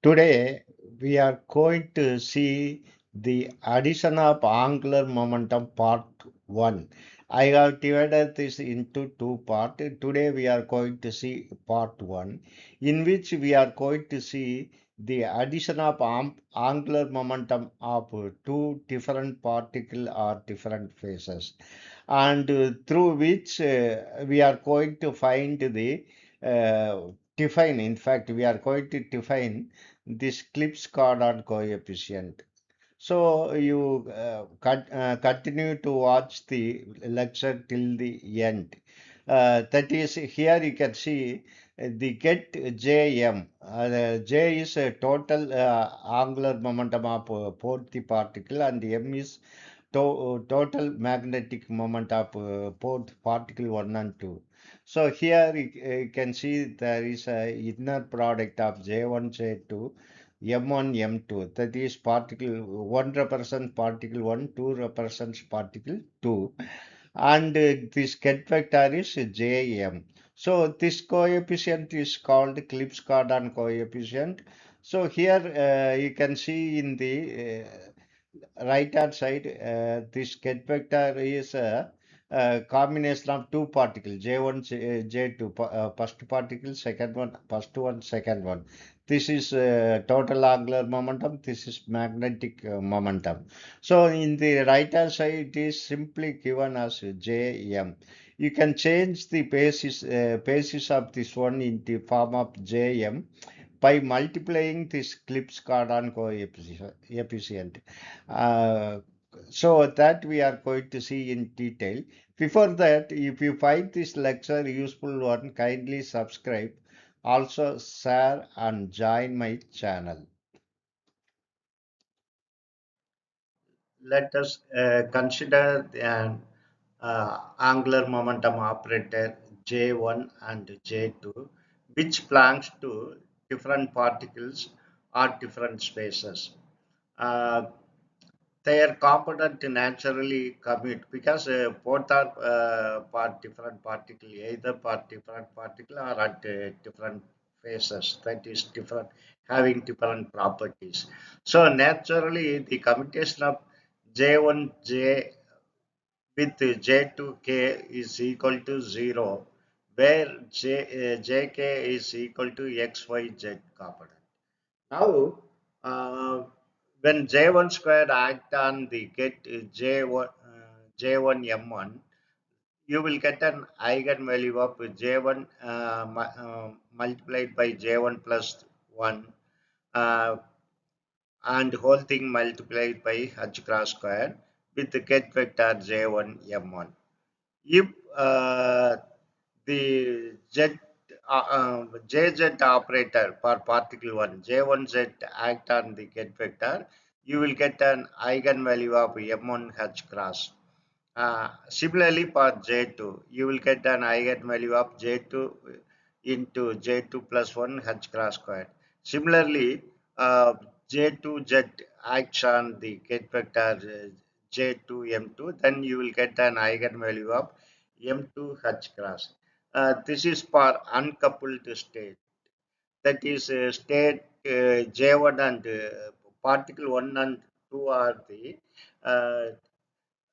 Today, we are going to see the addition of angular momentum part 1. I have divided this into two parts. Today, we are going to see part 1, in which we are going to see the addition of angular momentum of two different particles or different phases, and through which we are going to find the define. In fact, we are going to define this Clebsch Gordan coefficient. So you continue to watch the lecture till the end. That is, here you can see the get Jm. J is a total angular momentum of both the particle, and M is total magnetic moment of both particle 1 and 2. So here you can see there is a inner product of J1, J2, M1, M2. That is particle 1 represents particle 1, 2 represents particle 2. And this get vector is Jm. So this coefficient is called Clebsch-Gordan coefficient. So here you can see in the right hand side, this get vector is a combination of two particles, J1, J2, first particle, second one, first one, second one. This is total angular momentum, this is magnetic momentum. So in the right hand side, it is simply given as Jm. You can change the basis of this one in the form of Jm by multiplying this Clebsch-Gordan coefficient. Uh, so that we are going to see in detail. Before that, if you find this lecture useful one, kindly subscribe. Also share and join my channel. Let us consider an angular momentum operator J1 and J2, which belongs to different particles or different spaces. Uh, their component naturally commute because both are part different particle, either part different particle or at different phases, that is different, having different properties. So naturally the commutation of J1J with J2K is equal to 0, where JK is equal to XYZ component. Now, when J1 squared act on the get J1 M1, you will get an eigenvalue of J1 multiplied by J1 plus 1 uh, and whole thing multiplied by H cross square with the get vector J1 M1. If the JZ operator for particle 1, J1Z act on the get vector, you will get an eigenvalue of M1H cross. Similarly, for J2, you will get an eigenvalue of J2 into J2 plus 1 H cross squared. Similarly, J2Z acts on the get vector J2 M2, then you will get an eigenvalue of M2 H cross. This is for uncoupled state. That is state J1 and particle 1 and 2 are the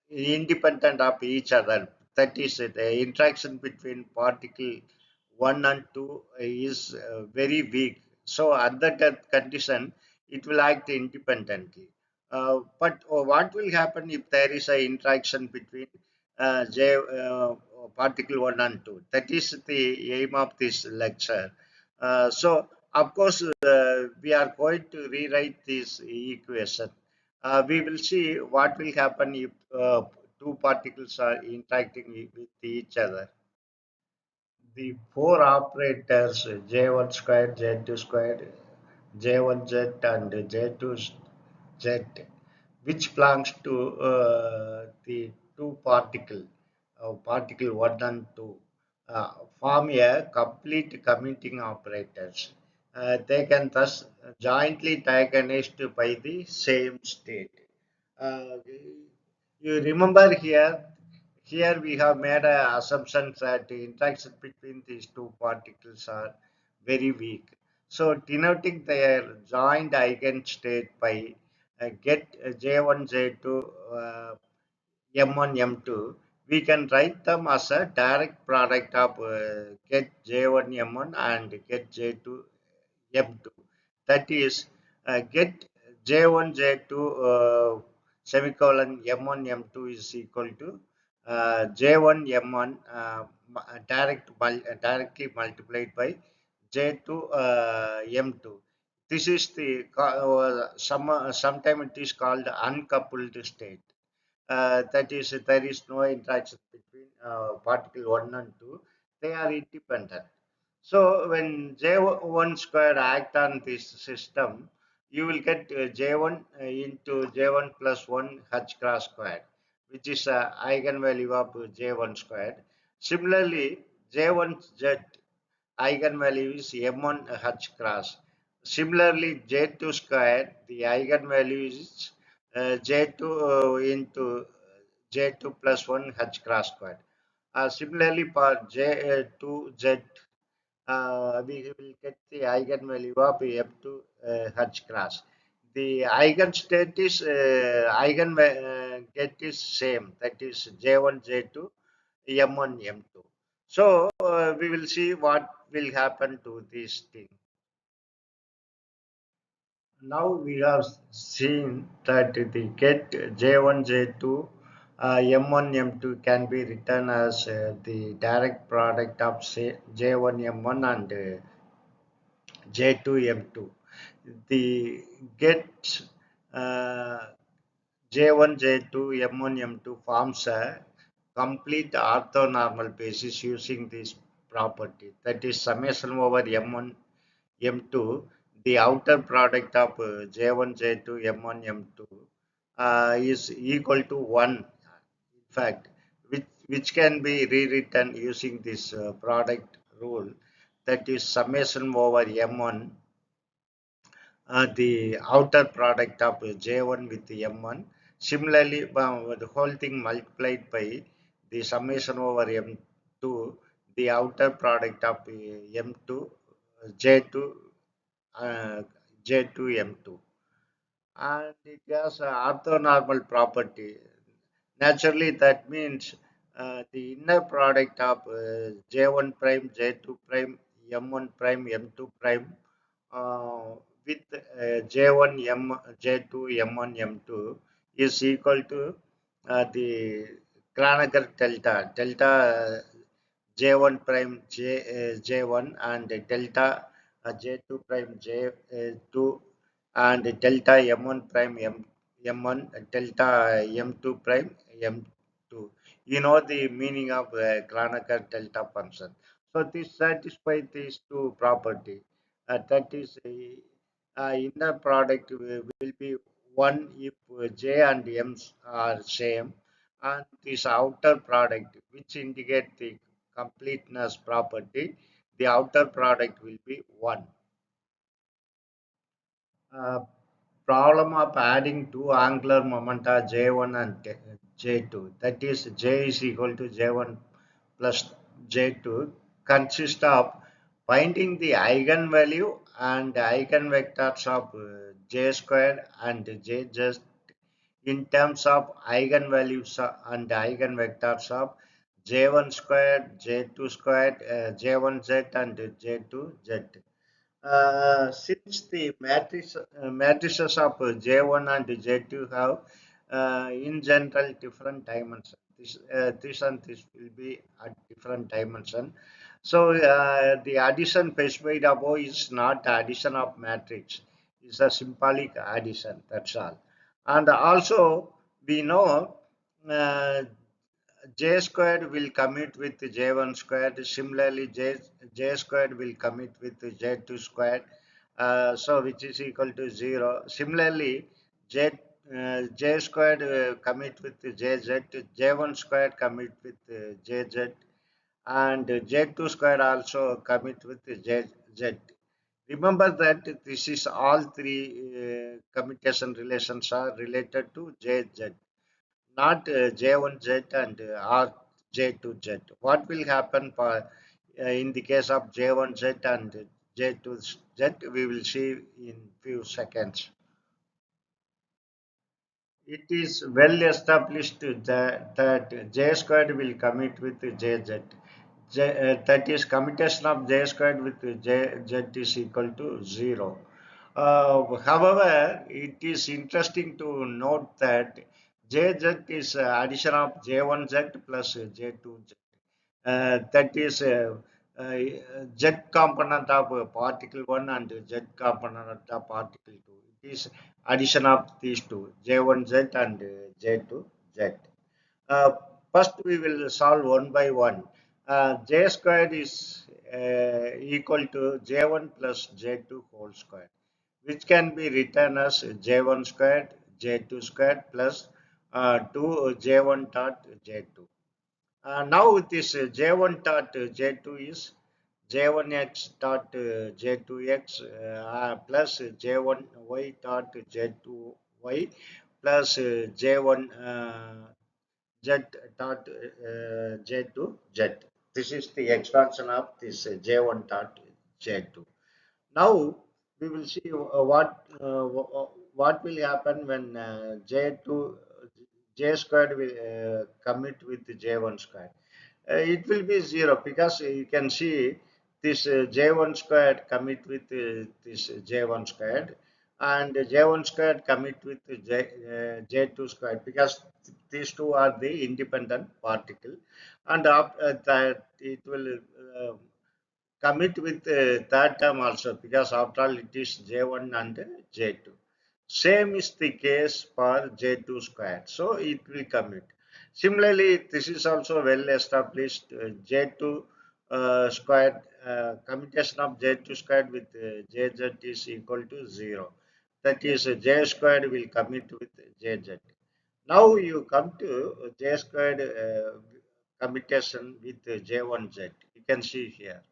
independent of each other. That is, the interaction between particle 1 and 2 is very weak. So, under that condition, it will act independently. But what will happen if there is an interaction between particle 1 and 2? That is the aim of this lecture. So, of course, we are going to rewrite this equation. We will see what will happen if two particles are interacting with each other. The four operators J1 squared, J2 squared, J1Z and J2Z, which belongs to the two particle 1 and 2, form a complete commuting operators. They can thus jointly diagnosed by the same state. Uh, you remember here we have made an assumption that the interaction between these two particles are very weak. So denoting their joint eigenstate by get J1, J2, M1, M2, we can write them as a direct product of get J1, M1 and get J2, M2. That is, get J1, J2, semicolon M1, M2 is equal to J1, M1 directly multiplied by J2, M2. This is the sometimes it is called uncoupled state. That is, there is no interaction between particle 1 and 2. They are independent. So when J1 square act on this system, you will get J1 into J1 plus 1 H cross squared, which is eigenvalue of J1 squared. Similarly, J1 Z eigenvalue is M1 H cross. Similarly, J2 square, the eigenvalue is J2 into J2 plus 1 H cross squared. Similarly, for J2Z, we will get the eigenvalue of F2 H cross. The eigenstate is get is same, that is J1, J2, M1, M2. So we will see what will happen to this thing. Now we have seen that the get J1, J2, M1, M2 can be written as the direct product of say J1, M1 and J2, M2. The get uh, J1, J2, M1, M2 forms a complete orthonormal basis using this property. That is summation over M1, M2, the outer product of J1, J2, M1, M2 is equal to 1, in fact, which can be rewritten using this product rule, that is summation over M1, the outer product of J1 with the M1. Similarly, the whole thing multiplied by the summation over M2, the outer product of M2, J2, uh, J2, M2. And it has an orthonormal property. Naturally, that means the inner product of J1 prime, J2 prime, M1 prime, M2 prime with J1, J2, M1, M2 is equal to the Kronecker delta, J1 prime J1 and delta J2 prime J2 and delta M1 prime M1 delta M2 prime M2. You know the meaning of Kronecker delta function. So this satisfies these two property. That is inner product will be 1 if J and M are same, and this outer product which indicate the completeness property, the outer product will be 1. Uh, Problem of adding two angular momenta J1 and J2, that is J is equal to J1 plus J2, consists of finding the eigenvalue and eigenvectors of J squared and J just in terms of eigenvalues and eigenvectors of J1 squared, J2 squared, J1Z and J2Z. Since the matrices of J1 and J2 have in general different dimensions, this and this will be at different dimension. So the addition specified above is not the addition of matrix; it's a symbolic addition. That's all. And also we know uh, J squared will commute with J1 squared. Similarly, J squared will commute with J2 squared. So which is equal to 0. Similarly, J squared commute with JZ. J1 squared commute with JZ. And J2 squared also commit with JZ. Remember that this is all three commutation relations are related to JZ, not J1Z and or J2Z. What will happen for in the case of J1Z and J to Z, we will see in few seconds. It is well established that J squared will commute with JZ. That is commutation of J squared with JZ is equal to 0. However, it is interesting to note that JZ is addition of J1Z plus J2Z. That is uh, Z component of particle 1 and Z component of particle 2. It is addition of these two, J1Z and J2Z. Uh, First, we will solve one by one. J squared is equal to J1 plus J2 whole square, which can be written as J1 squared, J2 squared plus 2 J1 dot J2. Now this J1 dot J2 is J1x dot J2x plus J1y dot J2y plus J1 Z dot J2Z. This is the expansion of this J1 dot J2. Now we will see what will happen when J2 J squared will commit with J1 squared. It will be 0 because you can see this J1 squared commit with this J1 squared and J1 squared commit with J2 squared because these two are the independent particle, and after that it will commit with that term also because after all it is J1 and J2. Same is the case for J2 squared. So it will commit. Similarly, this is also well established J2 squared, commutation of J2 squared with JZ is equal to 0. That is J squared will commit with JZ. Now you come to J squared commutation with J1Z. You can see here.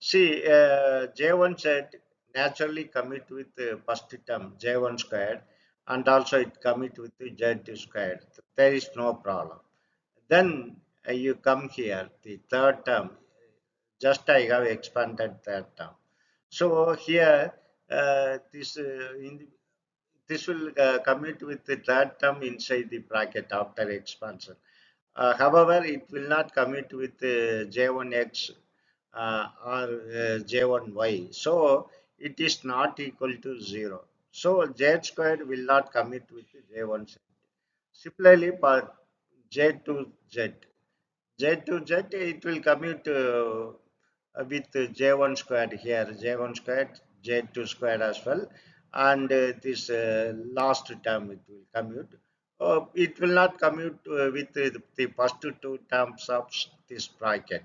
See, J1 said naturally commit with the first term J1 squared and also it commit with the Z2 squared. There is no problem. Then you come here, the third term, just I have expanded that term. So here, this will commit with the third term inside the bracket after expansion. However, it will not commit with J1x or J1y. So it is not equal to 0. So Z squared will not commit with J1. Similarly, for J2Z. J2Z, it will commute with J1 squared here, J1 squared, J2 squared as well. And this last term it will commute. It will not commute with the first two terms of this bracket.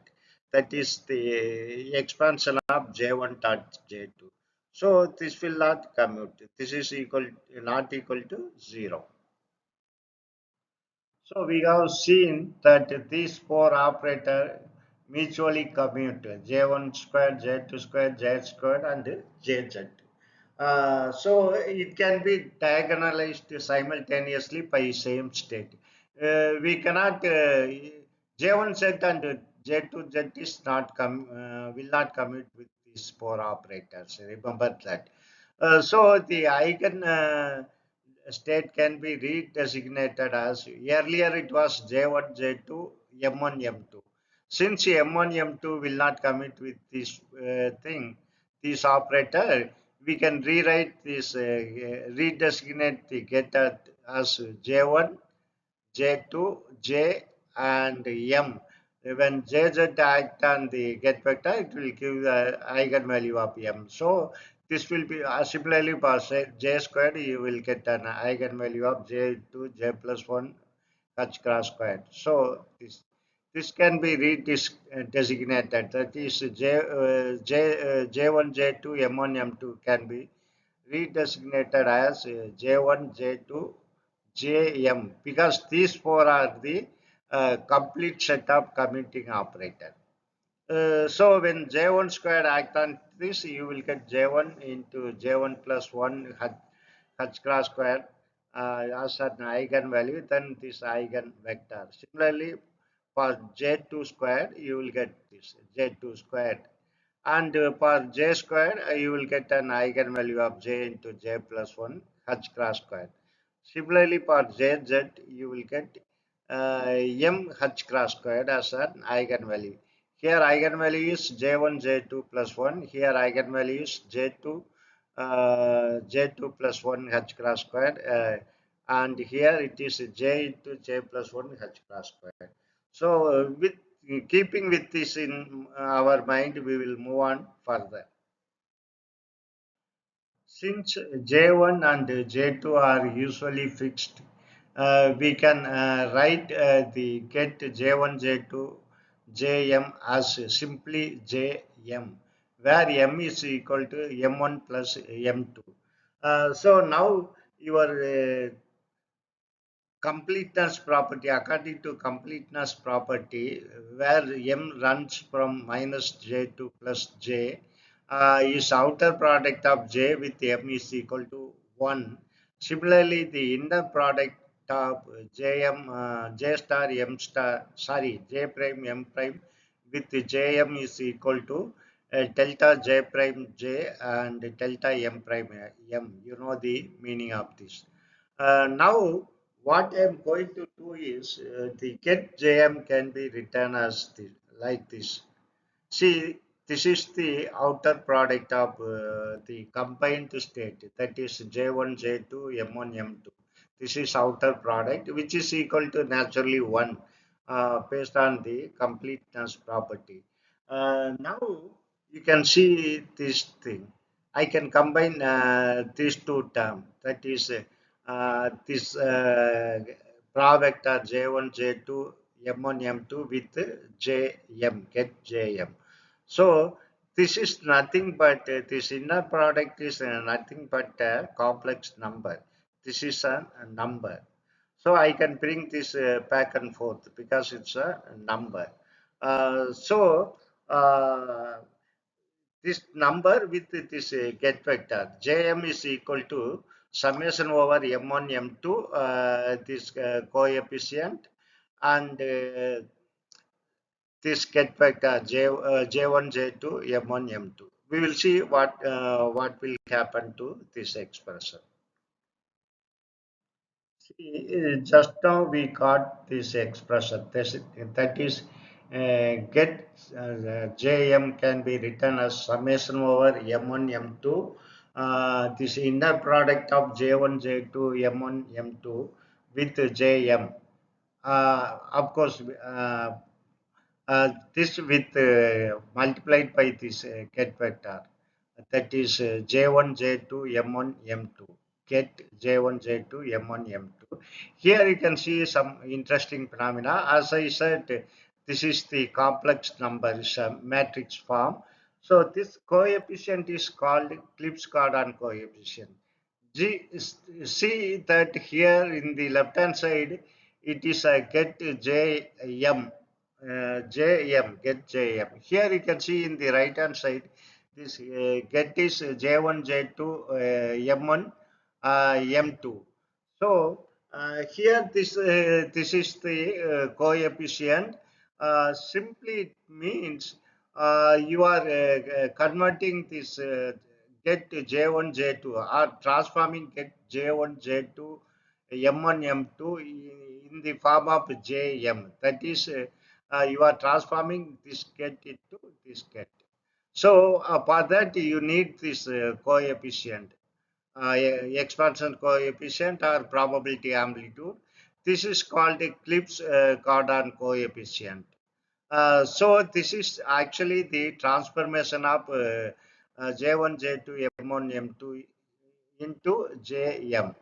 That is the expansion of J1 dot J2. So this will not commute. This is equal not equal to 0. So we have seen that these four operators mutually commute J1 squared, J2 squared, Z squared, and JZ. So it can be diagonalized simultaneously by same state. We cannot J1Z and J2Z is not will not commute with these four operators. Remember that. So the eigen state can be redesignated as earlier it was J1, J2, M1, M2. Since M1, M2 will not commit with this this operator, we can rewrite this, redesignate the getter as J1, J2, J, and M. When Jz act on the get vector, it will give the eigenvalue of M. So this will be similarly for J squared, you will get an eigenvalue of J2, J plus 1 H cross squared. So this can be redesignated. That is J1, J2, M1, M2 can be redesignated as J1, J2, JM because these four are the complete set of commuting operator. So when J1 squared act on this, you will get J1 into J1 plus 1 H cross squared as an eigenvalue, then this eigenvector. Similarly, for J2 squared, you will get this J2 squared And for j squared, you will get an eigenvalue of j into j plus 1 h cross squared. Similarly, for jz, you will get m h cross squared as an eigenvalue. Here, eigenvalue is j1, j2 plus 1. Here, eigenvalue is j2 plus 1 h cross squared. And here it is j into j plus 1 h cross squared. So, with keeping with this in our mind, we will move on further. Since J1 and J2 are usually fixed, we can write the get J1, J2, Jm as simply Jm, where m is equal to m1 plus m2. So now your completeness property, according to completeness property, where m runs from minus j to plus j, is outer product of j with m is equal to 1. Similarly, the inner product of jm, j star m star, sorry, j prime m prime with jm is equal to delta j prime j and delta m prime m. You know the meaning of this. Now, what I'm going to do is the get JM can be written as like this. See, this is the outer product of the combined state, that is J1, J2, M1, M2. This is outer product, which is equal to naturally 1 based on the completeness property. Now, you can see this thing. I can combine these two terms, that is this vector J1, J2, M1, M2 with Jm, get Jm. So this is nothing but this inner product is nothing but a complex number. This is a number. So I can bring this back and forth because it's a number. So this number with this get vector Jm is equal to summation over m1 m2 this coefficient and this get vector j1 j2 m1 m2. We will see what will happen to this expression. See, just now we got this expression. That is, get Jm can be written as summation over m1, m2. This inner product of J1, J2, m1, m2 with Jm. Of course, this with multiplied by this get vector, that is j1 j2 m1 m2, get j1 j2 m1 m2. Here you can see some interesting phenomena. As I said, this is the complex number, is a matrix form. So this coefficient is called Clebsch Gordan coefficient. See that here in the left hand side, it is a get jm, get jm. Here you can see in the right hand side, this get is j1, j2, m1, m2. So here this is the coefficient. Simply it means you are converting this get J1, J2 or transforming get J1, J2, M1, M2 in the form of JM. That is, you are transforming this get into this get. So for that you need this coefficient, expansion coefficient or probability amplitude. This is called a Clebsch Gordan coefficient. So this is actually the transformation of J1, J2, M1, M2 into JM.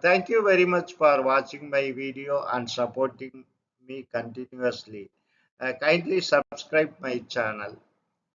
Thank you very much for watching my video and supporting me continuously. Kindly subscribe my channel.